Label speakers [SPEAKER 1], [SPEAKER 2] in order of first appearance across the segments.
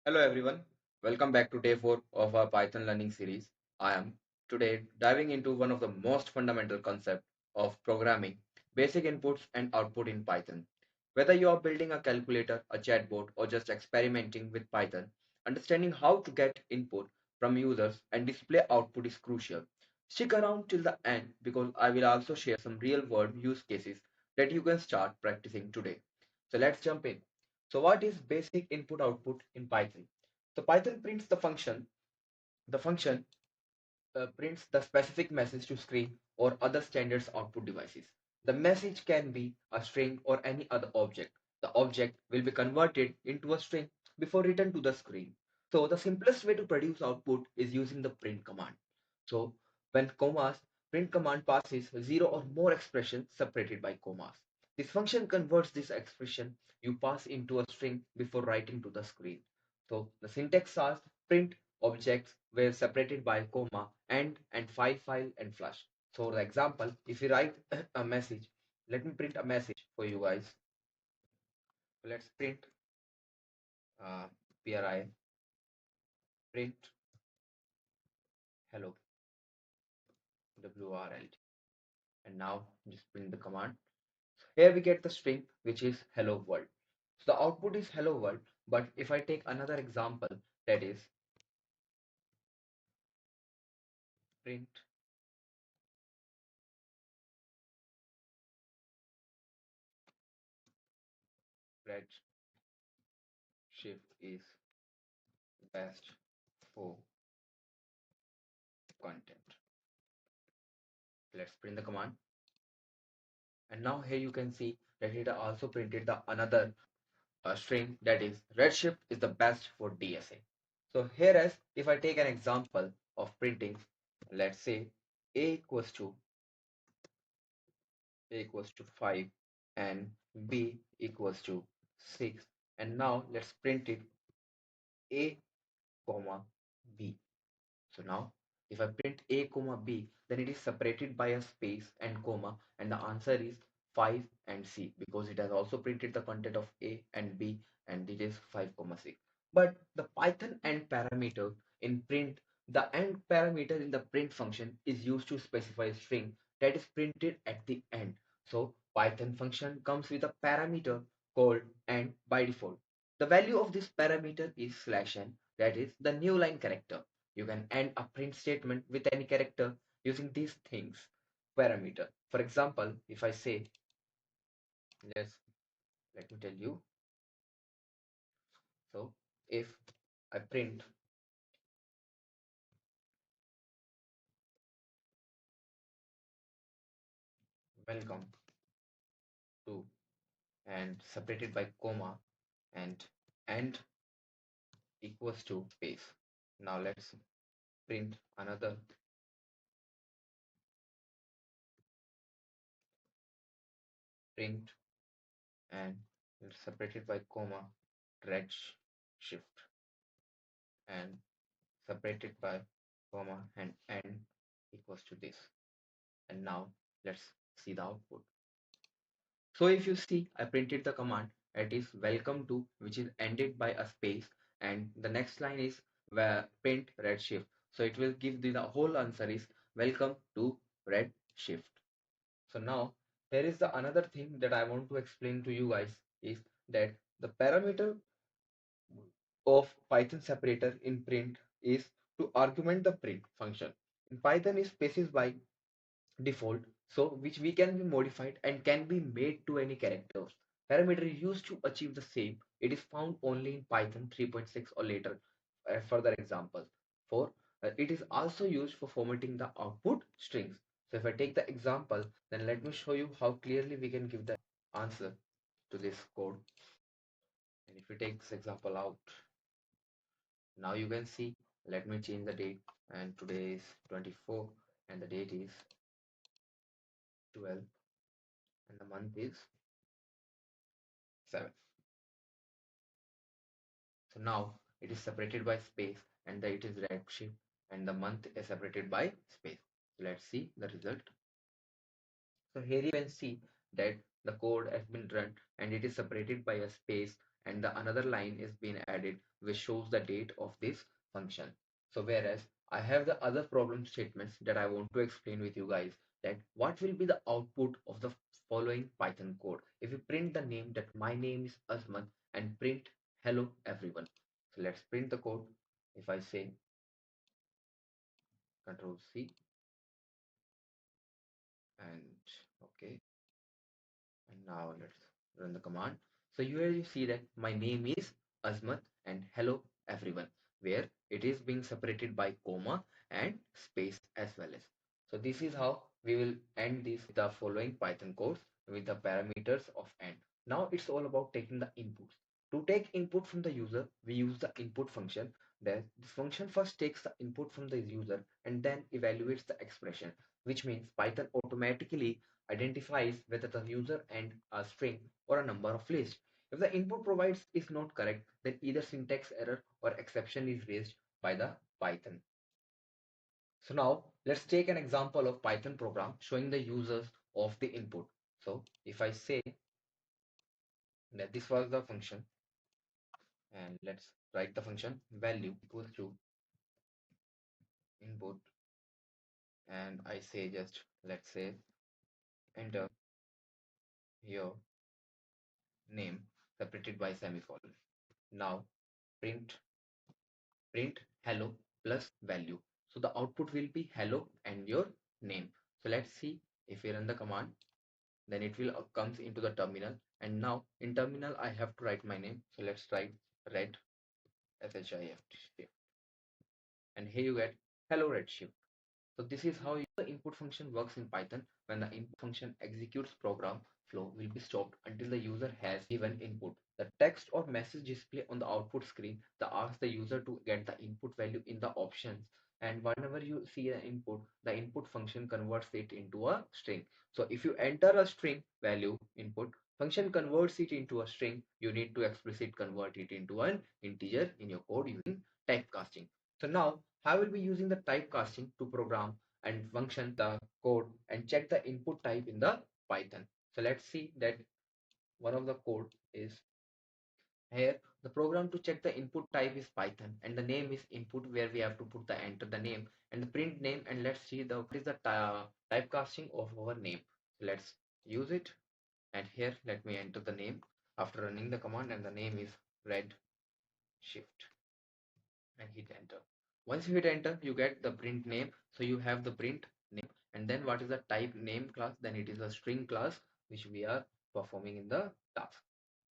[SPEAKER 1] Hello everyone, welcome back to day 4 of our Python learning series. I am today diving into one of the most fundamental concepts of programming, basic inputs and output in Python. Whether you are building a calculator, a chatbot, or just experimenting with Python, understanding how to get input from users and display output is crucial. Stick around till the end because I will also share some real world use cases that you can start practicing today. So let's jump in. So what is basic input output in Python? So Python prints the function. The function prints the specific message to screen or other standards output devices. The message can be a string or any other object. The object will be converted into a string before returned to the screen. So the simplest way to produce output is using the print command. So when commas, print command passes zero or more expressions separated by commas. This function converts this expression you pass into a string before writing to the screen. So the syntax says print objects were separated by comma and file and flush. So the example, if you write a message, let me print a message for you guys. Let's print pri print hello wrld, and now just print the command. Here we get the string which is hello world. So the output is hello world, but if I take another example, that is print red shift is best for content. Let's print the command. And now here you can see that it also printed the another string, that is redshift is the best for DSA. So here as if I take an example of printing, let's say a equals to 5 and b equals to 6, and now let's print it a comma b. So now if I print a comma b, then it is separated by a space and comma, and the answer is 5 and c because it has also printed the content of a and b, and it is 5 comma 6. But the Python end parameter in print, the end parameter in the print function is used to specify a string that is printed at the end. So Python function comes with a parameter called end by default. The value of this parameter is /n, that is the new line character. You can end a print statement with any character using these things parameter. For example, if I say, yes, let me tell you. So if I print welcome to and separated by comma and end equals to base. Now let's print another print and separated by comma red shift and separated by comma and end equals to this. And now let's see the output. So if you see, I printed the command, it is welcome to, which is ended by a space, and the next line is where print redshift. So it will give the whole answer is welcome to redshift. So now here is the another thing that I want to explain to you guys is that the parameter of Python separator in print is to argument the print function. In Python is spaces by default, so which we can be modified and can be made to any characters. Parameter used to achieve the same. It is found only in Python 3.6 or later. Further examples. For it is also used for formatting the output strings. So if I take the example, then let me show you how clearly we can give the answer to this code. And if we take this example out, now you can see. Let me change the date, and today is 24, and the date is 12, and the month is 7. So now it is separated by space, and it is redshift, and the month is separated by space. Let's see the result. So here you can see that the code has been run and it is separated by a space and the another line is being added which shows the date of this function. So whereas I have the other problem statements that I want to explain with you guys, that what will be the output of the following Python code if we print the name, that my name is Asmat, and print hello everyone. So let's print the code. If I say Control C and okay, and now let's run the command. So here you see that my name is Azmat and hello everyone, where it is being separated by comma and space as well as. So this is how we will end this the following Python codes with the parameters of end. Now it's all about taking the inputs. To take input from the user, we use the input function. Then this function first takes the input from the user and then evaluates the expression, which means Python automatically identifies whether the user and a string or a number of list. If the input provides is not correct, then either syntax error or exception is raised by the Python. So now let's take an example of Python program showing the users of the input. So if I say that this was the function, and let's write the function value equals to input, and I say just let's say enter your name separated by semicolon. Now print print hello plus value. So the output will be hello and your name. So let's see, if we run the command, then it will comes into the terminal. And now in terminal, I have to write my name. So let's write red shift. And here you get hello redshift. So this is how the input function works in Python. When the input function executes, program flow will be stopped until the user has given input. The text or message display on the output screen that asks the user to get the input value in the options. And whenever you see an input, the input function converts it into a string. So if you enter a string value input, function converts it into a string. You need to explicit convert it into an integer in your code using typecasting. So now I will be using the typecasting to program and function the code and check the input type in the Python. So let's see that one of the code is here. The program to check the input type is Python and the name is input, where we have to put the enter the name and the print name, and let's see the what is the typecasting of our name. So let's use it, and here let me enter the name after running the command, and the name is red shift, and hit enter. Once you hit enter, you get the print name. So you have the print name, and then what is the type name class? Then it is a string class which we are performing in the task.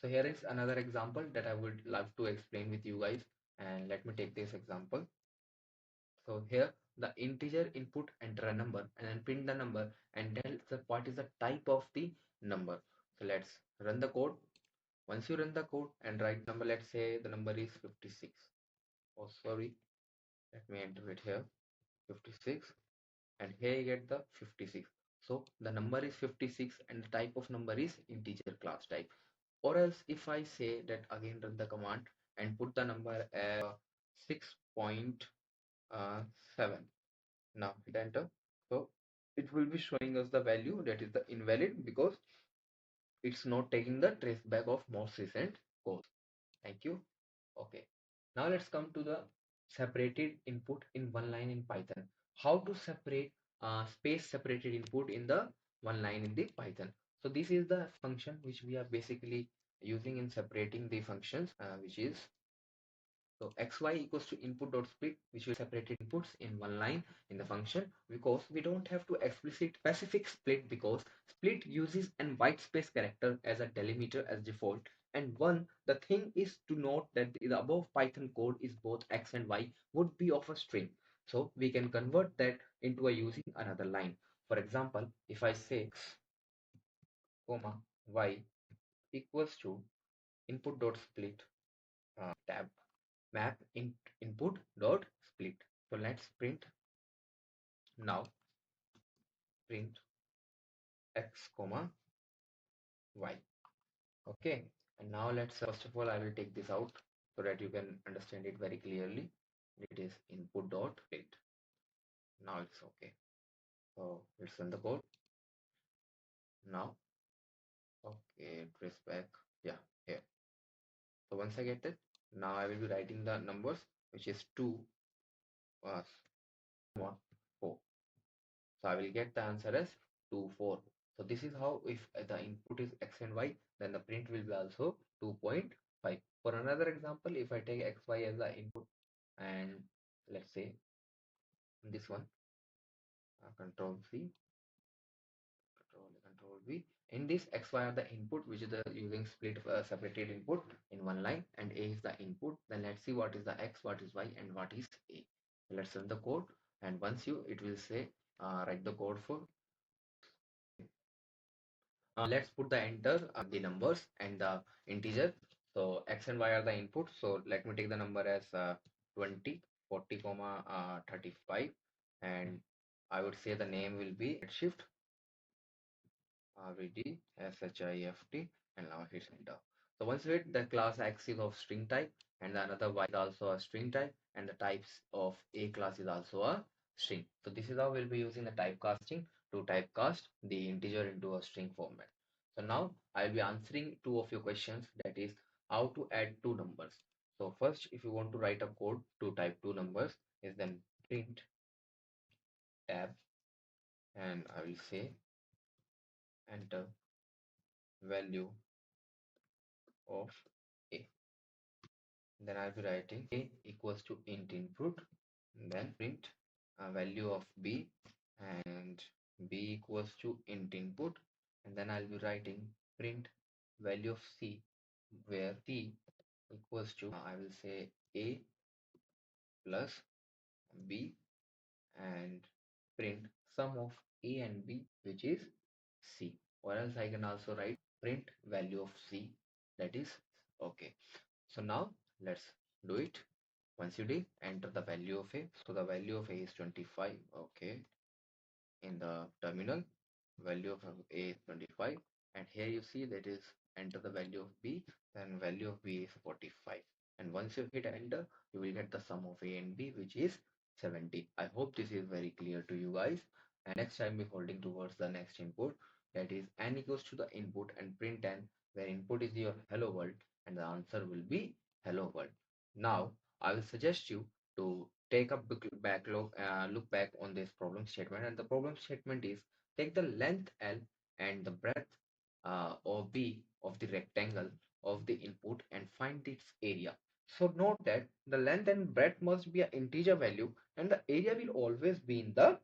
[SPEAKER 1] So here is another example that I would love to explain with you guys. And let me take this example. So here the integer input, enter a number and then print the number and tell the what is the type of the number. So let's run the code. Once you run the code and write number, let's say the number is 56. Oh, sorry, let me enter it here, 56, and here you get the 56. So the number is 56 and the type of number is integer class type. Or else if I say that again run the command and put the number as 6.7, now hit enter. So it will be showing us the value that is the invalid because it's not taking the trace back of most recent code. Thank you. Okay. Now let's come to the separated input in one line in Python. How to separate space separated input in the one line in the Python. So this is the function which we are basically using in separating the functions, which is so xy equals to input dot split, which will separate inputs in one line in the function, because we don't have to explicit specific split because split uses an white space character as a delimiter as default. And one, the thing is to note that the above Python code is both x and y would be of a string. So we can convert that into a using another line. For example, if I say x, comma, y equals to input dot split tab map input dot split. So let's print now, print x comma y. Okay, and now let's first of all I will take this out so that you can understand it very clearly. It is input dot split. Now it's okay. So let's run the code now. Okay, trace back, yeah, here. So once I get it, now I will be writing the numbers, which is 2, 4. So I will get the answer as 2, 4. So this is how, if the input is x and y, then the print will be also 2.5. For another example, if I take x, y as the input, and let's say this one, control C, control V. In this, x, y are the input, which is the using split separated input in one line, and A is the input. Then let's see what is the x, what is y, and what is A. Let's run the code, and once you, it will say, write the code for. Let's put the enter the numbers and the integer. So x and y are the input. So let me take the number as 20, 40, 35, and I would say the name will be shift RED SHIFT, and now hit enter. So once you hit, the class X is of string type, and the another Y is also a string type, and the types of A class is also a string. So this is how we'll be using the typecasting to typecast the integer into a string format. So now I'll be answering two of your questions, that is how to add two numbers. So first, if you want to write a code to type two numbers, is then print tab, and I will say enter value of A. Then I'll be writing A equals to int input, then print a value of B, and B equals to int input, and then I'll be writing print value of C, where C equals to, I will say A plus B, and print sum of A and B, which is C. Or else I can also write print value of C, that is okay. So now let's do it. Once you did, enter the value of A. So the value of A is 25. Okay. In the terminal, value of A is 25. And here you see that is enter the value of B, then value of B is 45. And once you hit enter, you will get the sum of A and B, which is 70. I hope this is very clear to you guys. And next time we're holding towards the next input, that is n equals to the input and print n, where input is your hello world and the answer will be hello world. Now I will suggest you to take a look back on this problem statement, and the problem statement is take the length L and the breadth or B of the rectangle of the input and find its area. So note that the length and breadth must be an integer value, and the area will always be in the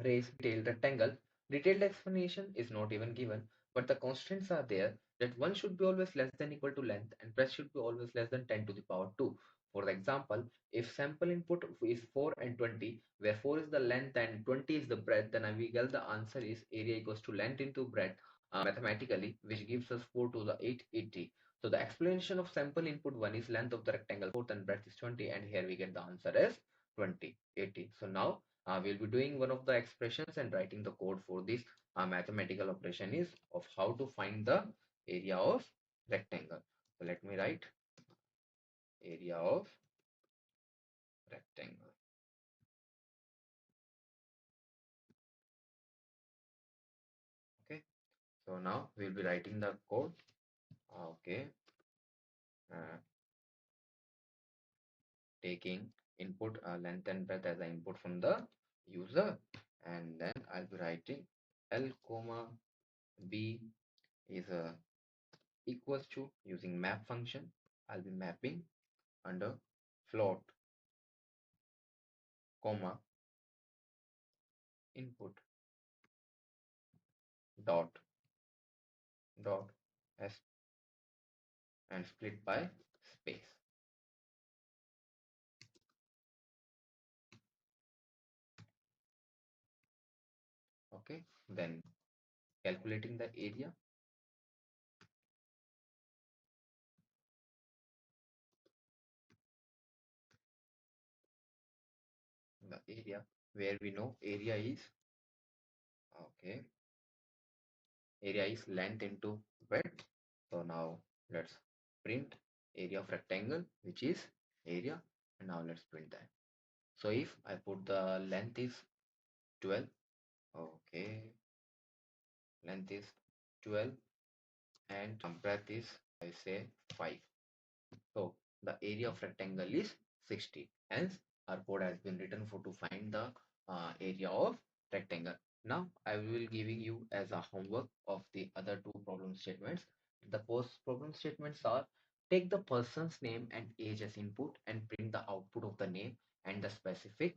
[SPEAKER 1] raised tailed rectangle. Detailed explanation is not even given, but the constants are there, that one should be always less than equal to length and breadth should be always less than 10 to the power 2. For example, if sample input is 4 and 20, where 4 is the length and 20 is the breadth, then we get the answer is area equals to length into breadth mathematically, which gives us 4 to the 880. So the explanation of sample input 1 is length of the rectangle 4 and breadth is 20, and here we get the answer as 20, 80. So now we'll be doing one of the expressions and writing the code for this mathematical operation is of how to find the area of rectangle. So let me write area of rectangle. Okay, so now we'll be writing the code. Okay, uh, taking input length and breadth as an input from the user, and then I'll be writing L comma B is equals to, using map function, I'll be mapping under float comma input dot dot s and split by space. Okay, then calculating the area, where we know area is, okay, area is length into width. So now let's print area of rectangle, which is area, and now let's print that. So if I put the length is 12, okay, length is 12, and breadth is, I say, 5. So the area of rectangle is 60. Hence, our code has been written for to find the area of rectangle. Now, I will giving you as a homework of the other two problem statements. The post problem statements are: take the person's name and age as input and print the output of the name and the specific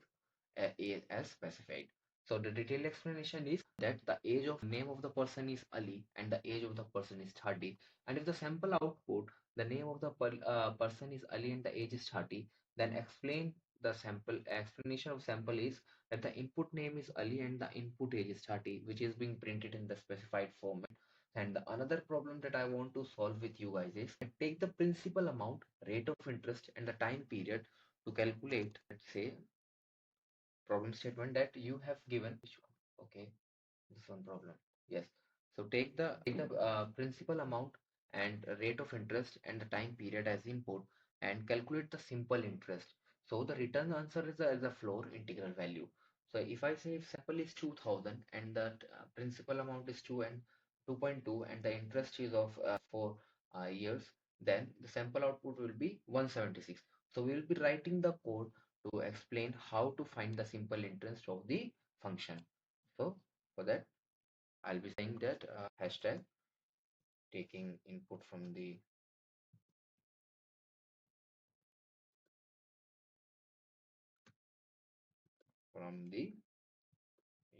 [SPEAKER 1] age as specified. So the detailed explanation is that the age of name of the person is Ali and the age of the person is 30. And if the sample output, the name of the person is Ali and the age is 30, then explain the sample. Explanation of sample is that the input name is Ali and the input age is 30, which is being printed in the specified format. And the another problem that I want to solve with you guys is take the principal amount, rate of interest, and the time period to calculate, let's say, problem statement that you have given. Which one? Okay, this one problem. Yes. So take the principal amount and rate of interest and the time period as input and calculate the simple interest. So the return answer is a floor integral value. So if I say if sample is 2000 and the principal amount is 2 and 2.2 and the interest is of 4 years, then the sample output will be 176. So we will be writing the code to explain how to find the simple interest of the function. So for that, I'll be saying that hashtag taking input from the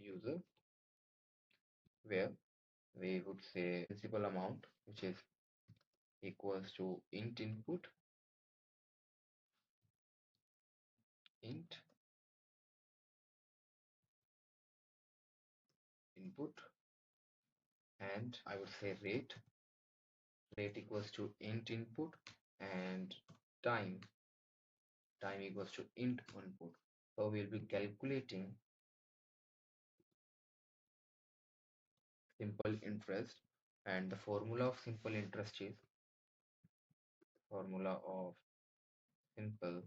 [SPEAKER 1] user, where we would say principal amount, which is equals to int input, and I would say rate equals to int input, and time equals to int input. So we'll be calculating simple interest, and the formula of simple interest is formula of simple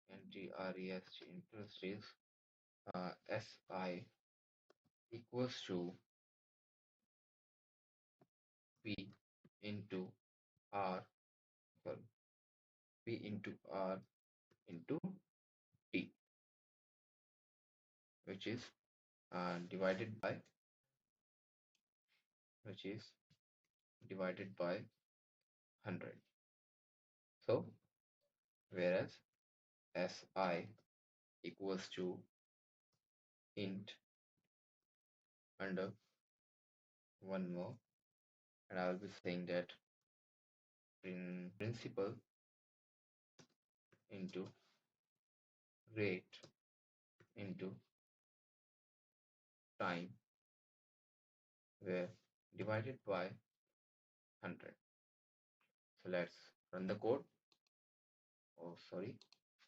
[SPEAKER 1] interest interest is SI equals to P into R, sorry, P into R into T, which is divided by which is divided by 100. So whereas SI equals to int under one more, and I will be saying that principal into rate into time, where divided by 100. So let's run the code. Oh, sorry,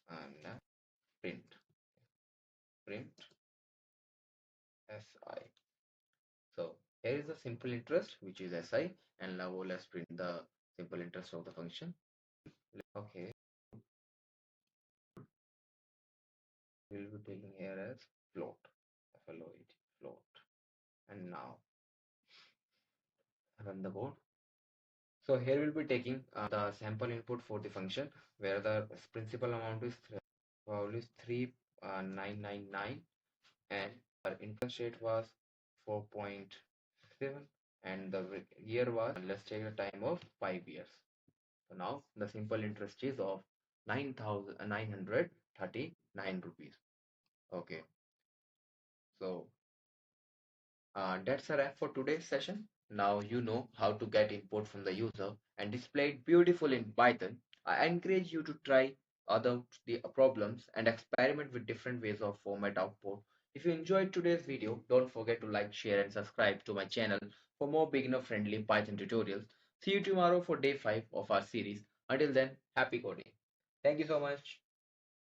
[SPEAKER 1] and print SI. So here is the simple interest, which is SI, and now let's print the simple interest of the function. Okay, we'll be taking here as float, float, float, and now run the code. So here we'll be taking the sample input for the function, where the principal amount is probably 3999, and our interest rate was 4.7, and the year was, let's take the time of 5 years. So now the simple interest is of 9,939 rupees. Okay, so that's a wrap for today's session. Now you know how to get input from the user and display it beautiful in Python. I encourage you to try other the problems and experiment with different ways of format output. If you enjoyed today's video, don't forget to like, share, and subscribe to my channel for more beginner-friendly Python tutorials. See you tomorrow for day 5 of our series. Until then, happy coding. Thank you so much.